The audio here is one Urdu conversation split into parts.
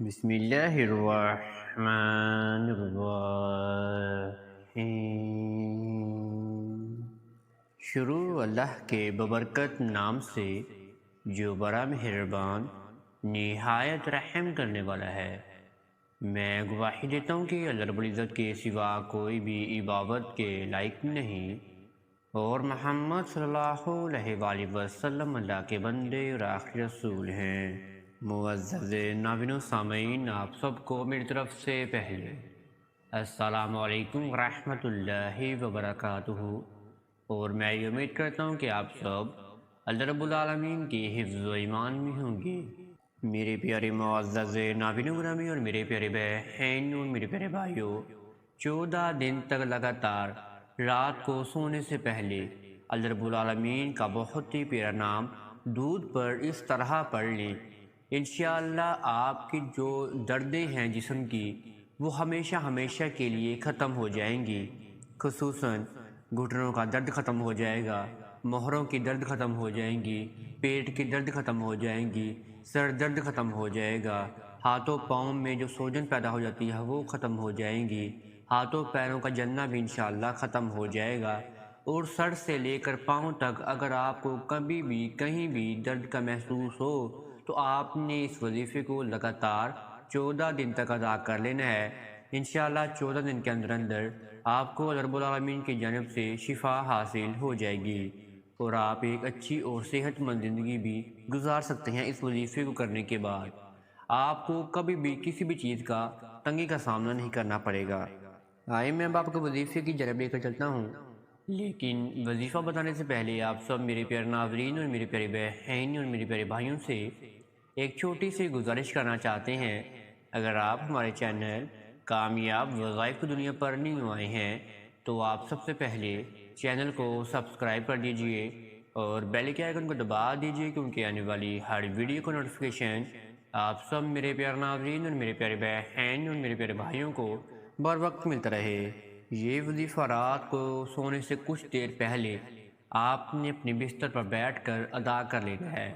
بسم اللہ الرحمن الرحیم۔ شروع اللہ کے ببرکت نام سے جو بڑا مہربان نہایت رحم کرنے والا ہے۔ میں گواہی دیتا ہوں کہ اللہ رب العزت کے سوا کوئی بھی عبادت کے لائق نہیں، اور محمد صلی اللہ علیہ وآلہ وسلم اللہ کے بندے اور آخری رسول ہیں۔ معزز ناظرین و سامعین، آپ سب کو میری طرف سے پہلے السلام علیکم ورحمۃ اللہ وبرکاتہ، اور میں یہ امید کرتا ہوں کہ آپ سب اللہ رب العالمین کی حفظ و ایمان میں ہوں گے۔ میرے پیارے معزز ناظرین گرامی اور میرے پیارے بہن اور میرے پیارے بھائیوں، 14 دن تک لگاتار رات کو سونے سے پہلے اللہ رب العالمین کا بہت ہی پیارا نام دودھ پر اس طرح پڑھ لیں، انشاءاللہ آپ کی جو دردیں ہیں جسم کی وہ ہمیشہ ہمیشہ کے لیے ختم ہو جائیں گی۔ خصوصاً گھٹنوں کا درد ختم ہو جائے گا، موہروں کی درد ختم ہو جائیں گی، پیٹ کی درد ختم ہو جائیں گی، سر درد ختم ہو جائے گا، ہاتھوں پاؤں میں جو سوجن پیدا ہو جاتی ہے وہ ختم ہو جائیں گی، ہاتھوں پیروں کا جلنا بھی انشاءاللہ ختم ہو جائے گا، اور سر سے لے کر پاؤں تک اگر آپ کو کبھی بھی کہیں بھی درد کا محسوس ہو تو آپ نے اس وظیفے کو لگاتار 14 دن تک ادا کر لینا ہے۔ انشاءاللہ 14 دن کے اندر اندر آپ کو رب العالمین کی جانب سے شفا حاصل ہو جائے گی، اور آپ ایک اچھی اور صحت مند زندگی بھی گزار سکتے ہیں اس وظیفے کو کرنے کے بعد۔ آپ کو کبھی بھی کسی بھی چیز کا تنگی کا سامنا نہیں کرنا پڑے گا۔ آئے میں اب آپ کو وظیفے کی جانب لے کر چلتا ہوں، لیکن وظیفہ بتانے سے پہلے آپ سب میرے پیارے ناظرین اور میرے پیارے بہن اور میرے پیارے بھائیوں سے ایک چھوٹی سی گزارش کرنا چاہتے ہیں۔ اگر آپ ہمارے چینل کامیاب وظائف کی دنیا پر نیو آئے ہیں تو آپ سب سے پہلے چینل کو سبسکرائب کر دیجئے اور بیل کے آئیکن کو دبا دیجئے، کیونکہ آنے والی ہر ویڈیو کا نوٹیفیکیشن آپ سب میرے پیارے ناظرین اور میرے پیارے بہن اور میرے پیارے بھائیوں کو بر وقت ملتا رہے۔ یہ وظیفہ رات کو سونے سے کچھ دیر پہلے آپ نے اپنے بستر پر بیٹھ کر ادا کر لینا ہے۔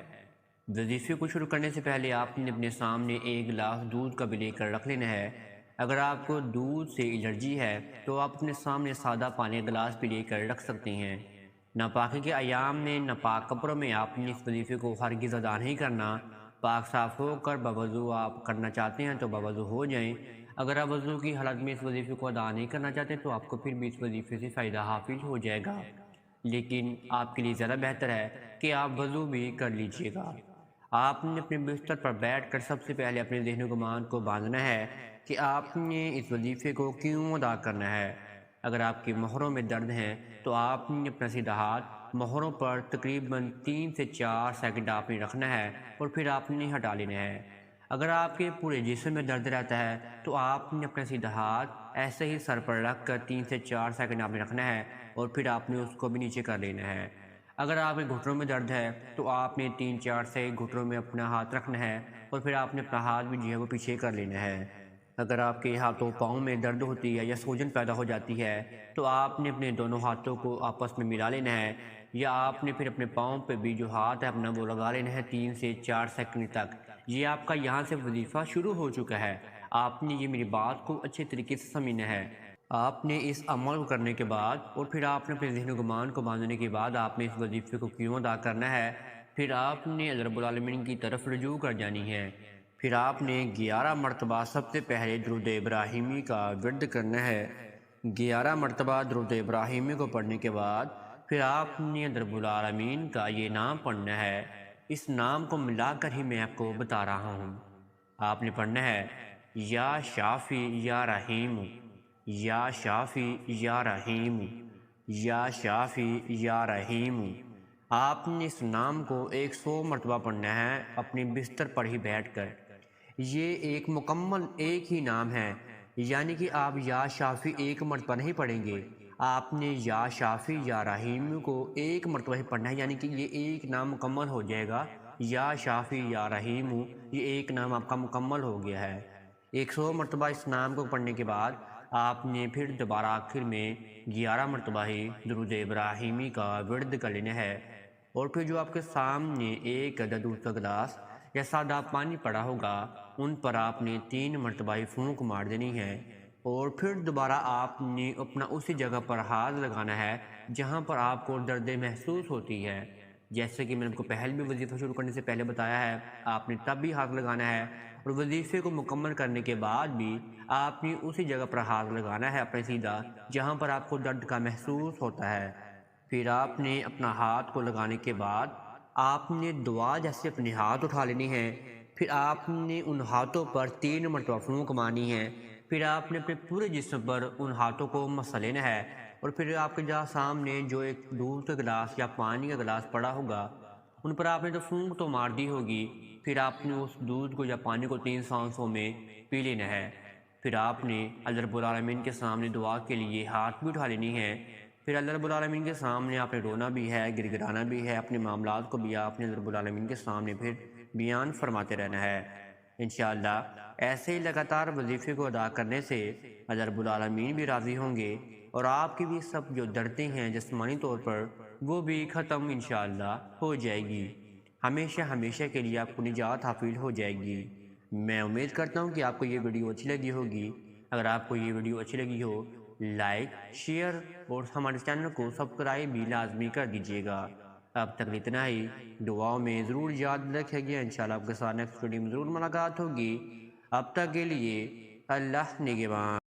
وظیفے کو شروع کرنے سے پہلے آپ نے اپنے سامنے ایک گلاس دودھ کا بھی لے کر رکھ لینا ہے۔ اگر آپ کو دودھ سے الرجی ہے تو آپ اپنے سامنے سادہ پانی کا گلاس بھی لے کر رکھ سکتے ہیں۔ ناپاکی کے ایام میں ناپاک کپڑوں میں آپ نے اس وظیفے کو ہرگز ادا نہیں کرنا۔ پاک صاف ہو کر باوضو آپ کرنا چاہتے ہیں تو باوضو ہو جائیں۔ اگر آپ وضو کی حالت میں اس وظیفے کو ادا نہیں کرنا چاہتے تو آپ کو پھر بھی اس وظیفے سے فائدہ حاصل ہو جائے گا، لیکن آپ کے لیے زیادہ بہتر ہے کہ آپ وضو بھی کر لیجئے گا۔ آپ نے اپنے بستر پر بیٹھ کر سب سے پہلے اپنے ذہن و گمان کو باندھنا ہے کہ آپ نے اس وظیفے کو کیوں ادا کرنا ہے۔ اگر آپ کی موہروں میں درد ہیں تو آپ نے اپنا سیدھا ہاتھ موہروں پر تقریباً 3 سے 4 سیکنڈ آپ نے رکھنا ہے اور پھر آپ نے ہٹا لینا ہے۔ اگر آپ کے پورے جسم میں درد رہتا ہے تو آپ نے اپنا سیدھا ہاتھ ایسے ہی سر پر رکھ کر 3 سے 4 سیکنڈ آپ نے رکھنا ہے اور پھر آپ نے اس کو بھی نیچے کر لینا ہے۔ اگر آپ کے گھٹنوں میں درد ہے تو آپ نے 3-4 سے گھٹنوں میں اپنا ہاتھ رکھنا ہے اور پھر آپ نے اپنا ہاتھ بھی جو ہے وہ پیچھے کر لینا ہے۔ اگر آپ کے ہاتھوں پاؤں میں درد ہوتی ہے یا سوجن پیدا ہو جاتی ہے تو آپ نے اپنے دونوں ہاتھوں کو آپس میں ملا لینا ہے، یا آپ نے پھر اپنے پاؤں پہ بھی جو ہاتھ ہے اپنا وہ لگا لینا ہے 3 سے 4 سیکنڈ تک۔ یہ آپ کا یہاں سے وظیفہ شروع ہو چکا ہے۔ آپ نے یہ میری بات کو اچھے طریقے سے سمجھنا ہے۔ آپ نے اس عمل کو کرنے کے بعد اور پھر آپ نے اپنے ذہن و گمان کو باندھنے کے بعد آپ نے اس وظیفے کو کیوں ادا کرنا ہے، پھر آپ نے اللہ رب العالمین کی طرف رجوع کر جانی ہے۔ پھر آپ نے 11 مرتبہ سب سے پہلے درود ابراہیمی کا ورد کرنا ہے۔ 11 مرتبہ درود ابراہیمی کو پڑھنے کے بعد پھر آپ نے اللہ رب العالمین کا یہ نام پڑھنا ہے۔ اس نام کو ملا کر ہی میں آپ کو بتا رہا ہوں۔ آپ نے پڑھنا ہے یا شافی یا رحیم، یا شافی یا رحیم، یا شافی یا رحیم۔ آپ نے اس نام کو 100 مرتبہ پڑھنا ہے اپنے بستر پر ہی بیٹھ کر۔ یہ ایک مکمل ایک ہی نام ہے، یعنی کہ آپ یا شافی ایک مرتبہ نہیں پڑھیں گے، آپ نے یا شافی یا رحیم کو ایک مرتبہ ہی پڑھنا ہے، یعنی کہ یہ ایک نام مکمل ہو جائے گا۔ یا شافی یا رحیم، یہ ایک نام آپ کا مکمل ہو گیا ہے۔ 100 مرتبہ اس نام کو پڑھنے کے بعد آپ نے پھر دوبارہ آخر میں 11 مرتبہ ہی درود ابراہیمی کا ورد کر لینا ہے، اور پھر جو آپ کے سامنے ایک عدد دودھ کا گلاس یا سادہ پانی پڑا ہوگا ان پر آپ نے 3 مرتبہ پھونک مار دینی ہے، اور پھر دوبارہ آپ نے اپنا اسی جگہ پر ہاتھ لگانا ہے جہاں پر آپ کو درد محسوس ہوتی ہے۔ جیسے کہ میں نے آپ کو پہلے بھی وظیفہ شروع کرنے سے پہلے بتایا ہے، آپ نے تب بھی ہاتھ لگانا ہے، اور وظیفے کو مکمل کرنے کے بعد بھی آپ نے اسی جگہ پر ہاتھ لگانا ہے اپنے سیدھا جہاں پر آپ کو درد کا محسوس ہوتا ہے۔ پھر آپ نے اپنا ہاتھ کو لگانے کے بعد آپ نے دعا جیسے اپنے ہاتھ اٹھا لینی ہے، پھر آپ نے ان ہاتھوں پر 3 مرتبہ پھونک مارنی ہے، پھر آپ نے اپنے پورے جسم پر ان ہاتھوں کو مسا لینا ہے، اور پھر آپ کے جہاں سامنے جو ایک دودھ کا گلاس یا پانی کا گلاس پڑا ہوگا ان پر آپ نے تو پھونک تو مار دی ہوگی، پھر آپ نے اس دودھ کو یا پانی کو 3 سانسوں میں پی لینا ہے۔ پھر آپ نے اللہ رب العالمین کے سامنے دعا کے لیے ہاتھ بھی اٹھا لینی ہے، پھر اللہ رب العالمین کے سامنے آپ نے رونا بھی ہے، گر گرانا بھی ہے، اپنے معاملات کو بھی آپ نے اللہ رب العالمین کے سامنے پھر بیان فرماتے رہنا ہے۔ انشاءاللہ ایسے ہی لگاتار وظیفے کو ادا کرنے سے اللہ رب العالمین بھی راضی ہوں گے، اور آپ کی بھی سب جو دردیں ہیں جسمانی طور پر وہ بھی ختم انشاءاللہ ہو جائے گی، ہمیشہ ہمیشہ کے لیے آپ کو نجات حاصل ہو جائے گی۔ میں امید کرتا ہوں کہ آپ کو یہ ویڈیو اچھی لگی ہوگی۔ اگر آپ کو یہ ویڈیو اچھی لگی ہو لائک، شیئر اور ہمارے چینل کو سبسکرائب بھی لازمی کر دیجیے گا۔ اب تک اتنا ہی، دعاؤں میں ضرور یاد رکھیں گے، انشاءاللہ آپ کے ساتھ نیکسٹ ویڈیو میں ضرور ملاقات ہوگی۔ اب تک کے لیے اللہ نگہبان۔